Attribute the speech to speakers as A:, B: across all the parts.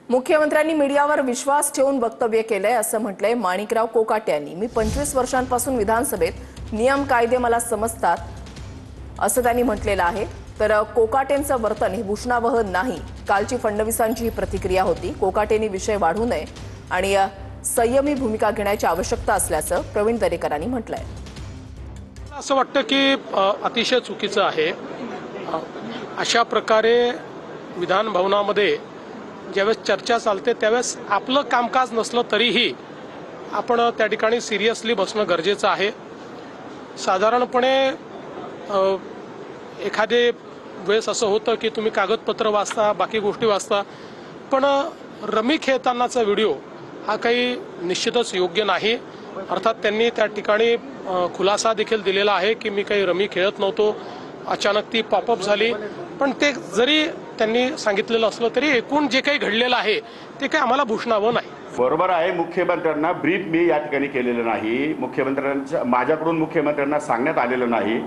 A: मुख्यमंत्र्यांनी मीडियावर विश्वास ठेवून वक्तव्य केलंय असं म्हटलंय माणिकराव कोकाटे यांनी। मी 25 वर्षांपासून विधानसभेत नियम कायदे मला समजतात असं त्यांनी म्हटलेलं आहे। तर कोकाटेंचं वर्तन हे भूषणावह नाही। कालची फडणवीसांची ही प्रतिक्रिया होती। कोकाटेंनी विषय वाढू नये आणि संयमी भूमिका घेण्याची आवश्यकता असल्याचं प्रवीण दरेकरांनी म्हटलंय।
B: असं वाटतं की अतिशय चुकीचं आहे। अशा प्रकारे विधान भवनामध्ये ज्यावेळेस चर्चा चालते त्यावेळेस आपलं कामकाज नसलं तरीही आपण त्या ठिकाणी सिरियसली बसणं गरजेचं आहे। साधारणपणे एखादे वेळेस असं होतं की तुम्ही कागदपत्र वाचता, बाकी गोष्टी वाचता, पण रमी खेळतानाचा व्हिडिओ हा काही निश्चितच योग्य नाही। अर्थात त्यांनी त्या ठिकाणी खुलासा देखील दिलेला आहे की मी काही रमी खेळत नव्हतो, अचानक ती पॉपअप झाली। पण ते जरी त्यांनी सांगितलेलं असलं तरी एकूण जे काही घडलेलं आहे ते काही आम्हाला भूषणावं नाही।
C: बरोबर आहे, मुख्यमंत्र्यांना ब्रीफ मी या ठिकाणी केलेलं नाही। माझ्याकडून मुख्यमंत्र्यांना सांगण्यात आलेलं नाही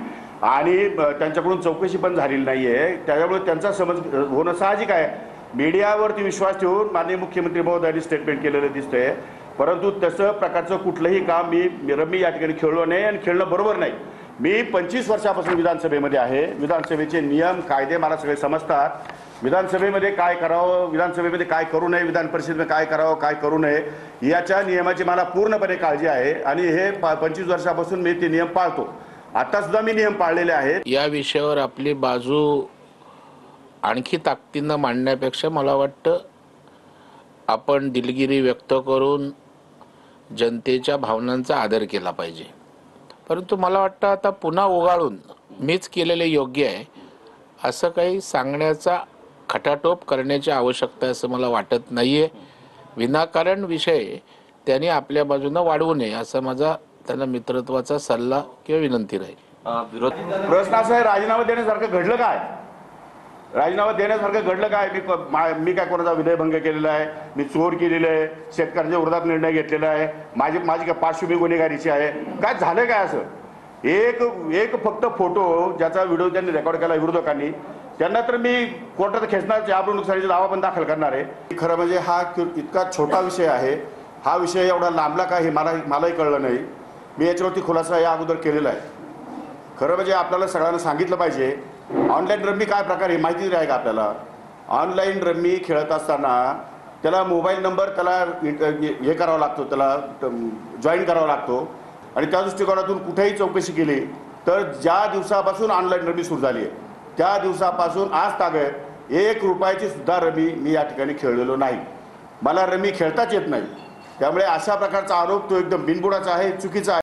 C: आणि त्यांच्याकडून चौकशी पण झालेली नाहीये। त्यामुळे त्यांचा समज होणं साहजिक आहे। मीडियावरती विश्वास ठेवून माननीय मुख्यमंत्री महोदयांनी स्टेटमेंट केलेलं दिसतंय, परंतु तसं प्रकारचं कुठलंही काम मी या ठिकाणी खेळलो नाही आणि खेळणं बरोबर नाही। मी 25 वर्षापासून विधानसभेमध्ये आहे। विधानसभेचे नियम कायदे मला सगळे समजतात। विधानसभेमध्ये काय करावं, विधानसभेमध्ये काय करू नये, विधान परिषदेमध्ये काय करावं, काय करू नये याच्या नियमाची मला पूर्णपणे काळजी आहे आणि हे 25 वर्षापासून मी ते नियम पाळतो। आता सुद्धा मी नियम पाळलेले आहेत।
D: या विषयावर आपली बाजू आणखी ताकदीनं मांडण्यापेक्षा मला वाटतं आपण दिलगिरी व्यक्त करून जनतेच्या भावनांचा आदर केला पाहिजे। परंतु मला वाटतं आता पुन्हा ओगाळून मीच केलेले योग्य आहे असं काही सांगण्याचा खटाटोप करण्याची आवश्यकता असं मला वाटत नाहीये। विनाकारण विषय त्यांनी आपल्या बाजूने वाढवू नये असं माझा त्यांना मित्रत्वाचा सल्ला किंवा विनंती राहील।
C: प्रश्न असा आहे, राजीनामा देण्यासारखं घडलं काय? राजीनामा देण्यासारखं घडलं काय? मी काय कोणाचा विनयभंग केलेला आहे, मी चोर केलेलं आहे, शेतकऱ्यांच्या विरोधात निर्णय घेतलेला आहे, माझी काय पार्श्वभूमी गुन्हेगारीची आहे? काय झालं काय असं? एक फक्त फोटो ज्याचा व्हिडिओ त्यांनी रेकॉर्ड केला विरोधकांनी, त्यांना तर मी कोर्टात खेचणार, अब्रू नुकसानीचा दावा पण दाखल करणार आहे। खरं म्हणजे हा इतका छोटा विषय आहे, हा विषय एवढा लांबला का हे मलाही कळलं नाही। मी याच्यावरती खुलासा या अगोदर केलेला आहे। खरं म्हणजे आपल्याला सगळ्यांना सांगितलं पाहिजे ऑनलाईन रम्मी काय प्रकार आहे माहिती आहे का आपल्याला? ऑनलाईन रम्मी खेळत असताना त्याला मोबाईल नंबर त्याला हे करावा लागतो, त्याला जॉईन करावा लागतो आणि त्या दृष्टिकोनातून कुठेही चौकशी केली तर ज्या दिवसापासून ऑनलाईन रमी सुरू झाली आहे त्या दिवसापासून आज तागत 1 रुपयाची सुद्धा रमी मी या ठिकाणी खेळलेलो नाही। मला रमी खेळताच येत नाही। त्यामुळे अशा प्रकारचा आरोप तो एकदम बिनबुडाचा आहे, चुकीचा आहे।